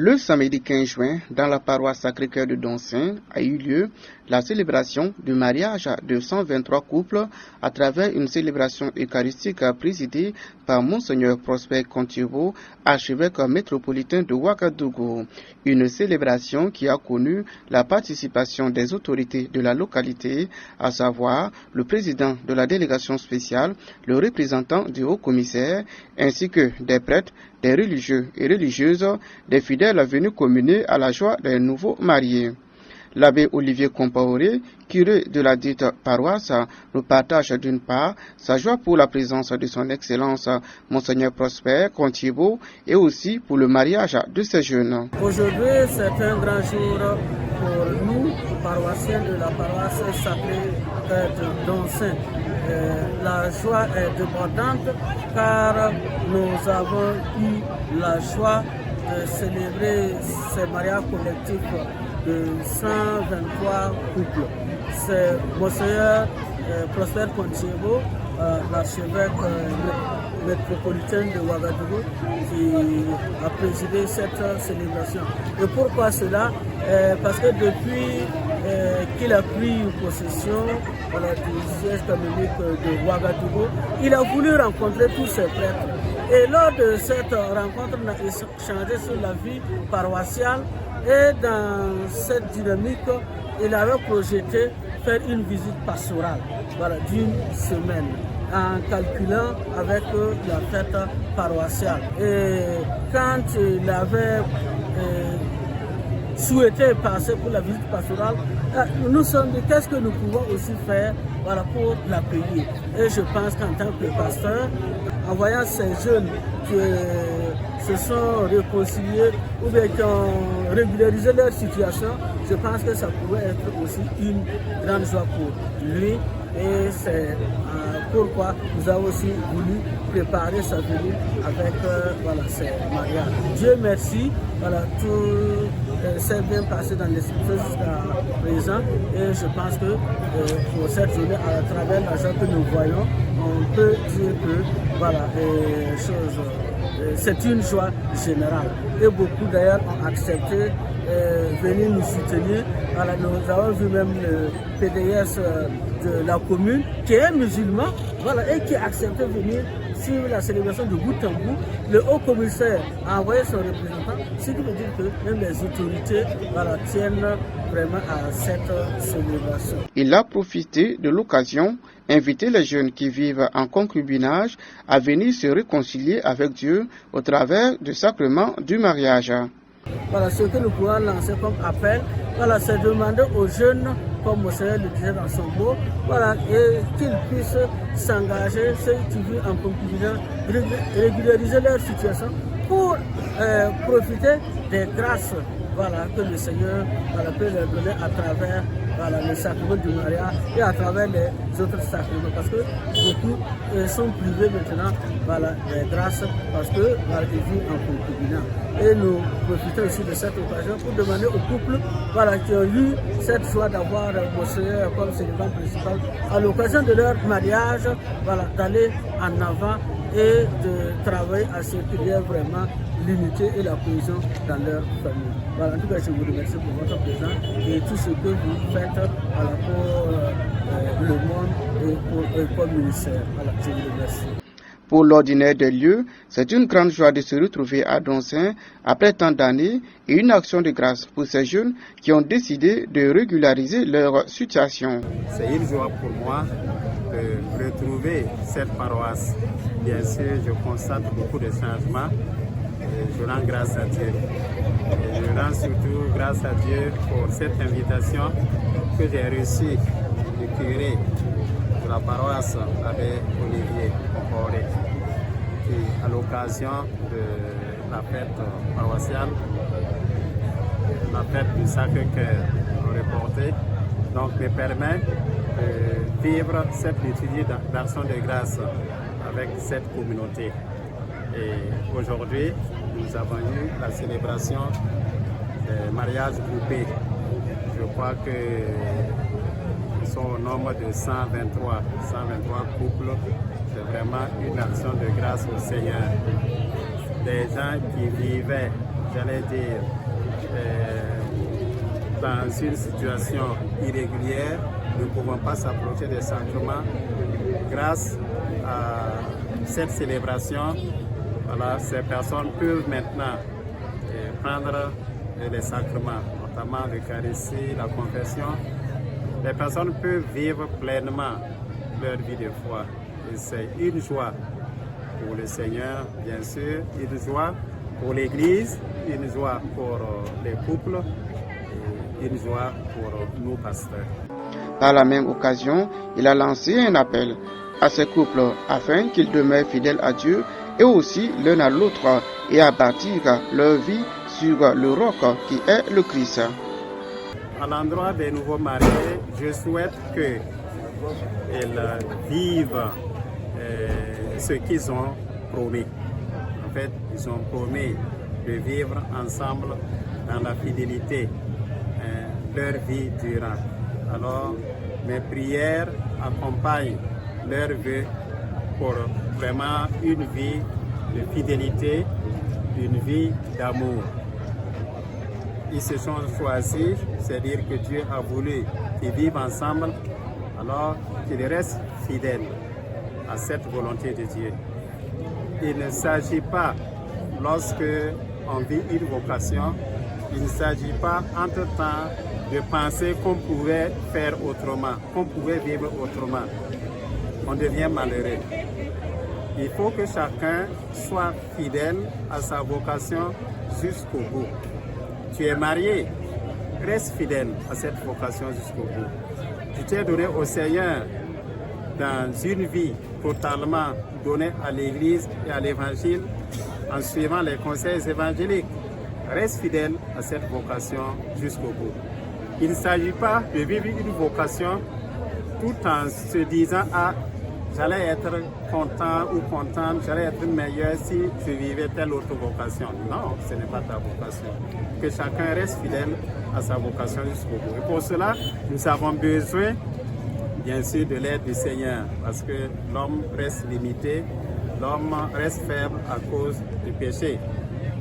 Le samedi 15 juin, dans la paroisse Sacré-Cœur de Donsin, a eu lieu la célébration du mariage de 123 couples à travers une célébration eucharistique présidée par Monseigneur Prosper Contivo, archevêque métropolitain de Ouagadougou. Une célébration qui a connu la participation des autorités de la localité, à savoir le président de la délégation spéciale, le représentant du haut-commissaire, ainsi que des prêtres, des religieux et religieuses, des fidèles venus communier à la joie des nouveaux mariés. L'abbé Olivier Compaoré, curé de la dite paroisse, nous partage d'une part sa joie pour la présence de son Excellence Monseigneur Prosper Contivo et aussi pour le mariage de ces jeunes. Aujourd'hui, c'est un grand jour pour nous, paroissiens de la paroisse Sacré-Cœur de Donsin. La joie est débordante car nous avons eu la joie de célébrer ces mariages collectifs de 123 couples. C'est Monseigneur Prosper Contivo, l'archevêque métropolitain de Ouagadougou, qui a présidé cette célébration. Et pourquoi cela? Parce que depuis qu'il a pris possession du siège canonique de Ouagadougou, il a voulu rencontrer tous ses prêtres. Et lors de cette rencontre, on a échangé sur la vie paroissiale. Et dans cette dynamique, il avait projeté faire une visite pastorale d'une semaine en calculant avec la fête paroissiale. Et quand il avait souhaité passer pour la visite pastorale, nous sommes dit qu'est-ce que nous pouvons aussi faire pour l'accueillir. Et je pense qu'en tant que pasteur, en voyant ces jeunes qui se sont réconciliés ou bien qui ont régularisé leur situation, je pense que ça pourrait être aussi une grande joie pour lui. Et c'est pourquoi nous avons aussi voulu préparer sa venue avec ces mariages. Dieu merci, tout s'est bien passé dans les structures jusqu'à présent. Et je pense que pour cette journée, à travers la joie que nous voyons, on peut dire que c'est une joie générale. Et beaucoup d'ailleurs ont accepté venir nous soutenir. Nous avons vu même le PDS de la commune qui est musulman et qui a accepté de venir suivre la célébration de bout en bout. Le haut-commissaire a envoyé son représentant, ce qui veut dire que même les autorités tiennent vraiment à cette célébration. Il a profité de l'occasion, invité les jeunes qui vivent en concubinage à venir se réconcilier avec Dieu au travers du sacrement du mariage. Ce que nous pouvons lancer comme appel, c'est demander aux jeunes, comme Monseigneur le disait dans son mot, et qu'ils puissent s'engager, ceux qui vivent en concubinage, régulariser leur situation pour profiter des grâces que le Seigneur peut leur donner à travers le sacrement du mariage et à travers les autres sacrements. Parce que beaucoup sont privés maintenant des grâces parce qu'ils vivent en concubinage. Et nous profitons aussi de cette occasion pour demander aux couples qui ont eu cette joie d'avoir Monseigneur comme célébrant principal à l'occasion de leur mariage, d'aller en avant et de travailler à ce qu'il y ait vraiment l'unité et la cohésion dans leur famille. En tout cas, je vous remercie pour votre présence et tout ce que vous faites pour le monde et pour le ministère. Je vous remercie. Pour l'ordinaire des lieux, c'est une grande joie de se retrouver à Donsin après tant d'années et une action de grâce pour ces jeunes qui ont décidé de régulariser leur situation. C'est une joie pour moi de retrouver cette paroisse. Bien sûr, je constate beaucoup de changements et je rends grâce à Dieu. Et je rends surtout grâce à Dieu pour cette invitation que j'ai reçue du curé de la paroisse avec Olivier Compaoré, qui à l'occasion de la fête paroissiale, la fête du Sacré-Cœur reportée, donc me permet de vivre cette liturgie d'action de grâce avec cette communauté. Et aujourd'hui, nous avons eu la célébration des mariages groupés. Je crois que nous sommes au nombre de 123 couples. C'est vraiment une action de grâce au Seigneur. Des gens qui vivaient j'allais dire, dans une situation irrégulière, nous ne pouvons pas s'approcher des sacrements. Grâce à cette célébration, voilà, ces personnes peuvent maintenant prendre les sacrements, notamment l'Eucharistie, la confession. Les personnes peuvent vivre pleinement leur vie de foi. Et c'est une joie pour le Seigneur, bien sûr, une joie pour l'Église, une joie pour les couples, et une joie pour nous pasteurs. Par la même occasion, il a lancé un appel à ces couples afin qu'ils demeurent fidèles à Dieu et aussi l'un à l'autre et à bâtir leur vie sur le roc qui est le Christ. À l'endroit des nouveaux mariés, je souhaite qu'ils vivent ce qu'ils ont promis. En fait, ils ont promis de vivre ensemble dans la fidélité leur vie durant. Alors, mes prières accompagnent leurs vœux pour vraiment une vie de fidélité, une vie d'amour. Ils se sont choisis, c'est-à-dire que Dieu a voulu qu'ils vivent ensemble, alors qu'ils restent fidèles à cette volonté de Dieu. Il ne s'agit pas, lorsque on vit une vocation, il ne s'agit pas entre-temps de penser qu'on pouvait faire autrement, qu'on pouvait vivre autrement. On devient malheureux. Il faut que chacun soit fidèle à sa vocation jusqu'au bout. Tu es marié, reste fidèle à cette vocation jusqu'au bout. Tu t'es donné au Seigneur dans une vie totalement donnée à l'Église et à l'Évangile en suivant les conseils évangéliques. Reste fidèle à cette vocation jusqu'au bout. Il ne s'agit pas de vivre une vocation tout en se disant « Ah, j'allais être content ou contente, j'allais être meilleur si je vivais telle autre vocation. » Non, ce n'est pas ta vocation. Que chacun reste fidèle à sa vocation jusqu'au bout. Et pour cela, nous avons besoin, bien sûr, de l'aide du Seigneur, parce que l'homme reste limité, l'homme reste faible à cause du péché.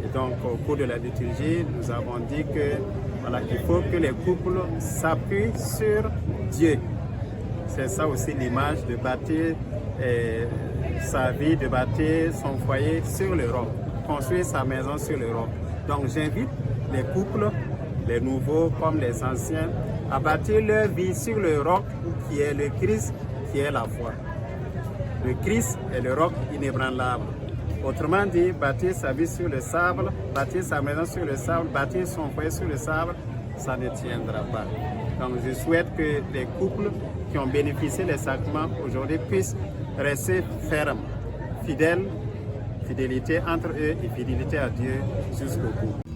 Et donc, au cours de la liturgie, nous avons dit que voilà, il faut que les couples s'appuient sur Dieu. C'est ça aussi l'image de bâtir sa vie, de bâtir son foyer sur le roc, construire sa maison sur le roc. Donc j'invite les couples, les nouveaux comme les anciens, à bâtir leur vie sur le roc qui est le Christ, qui est la foi. Le Christ est le roc inébranlable. Autrement dit, bâtir sa vie sur le sable, bâtir sa maison sur le sable, bâtir son foyer sur le sable, ça ne tiendra pas. Donc je souhaite que les couples qui ont bénéficié des sacrements aujourd'hui puissent rester fermes, fidèles, fidélité entre eux et fidélité à Dieu jusqu'au bout.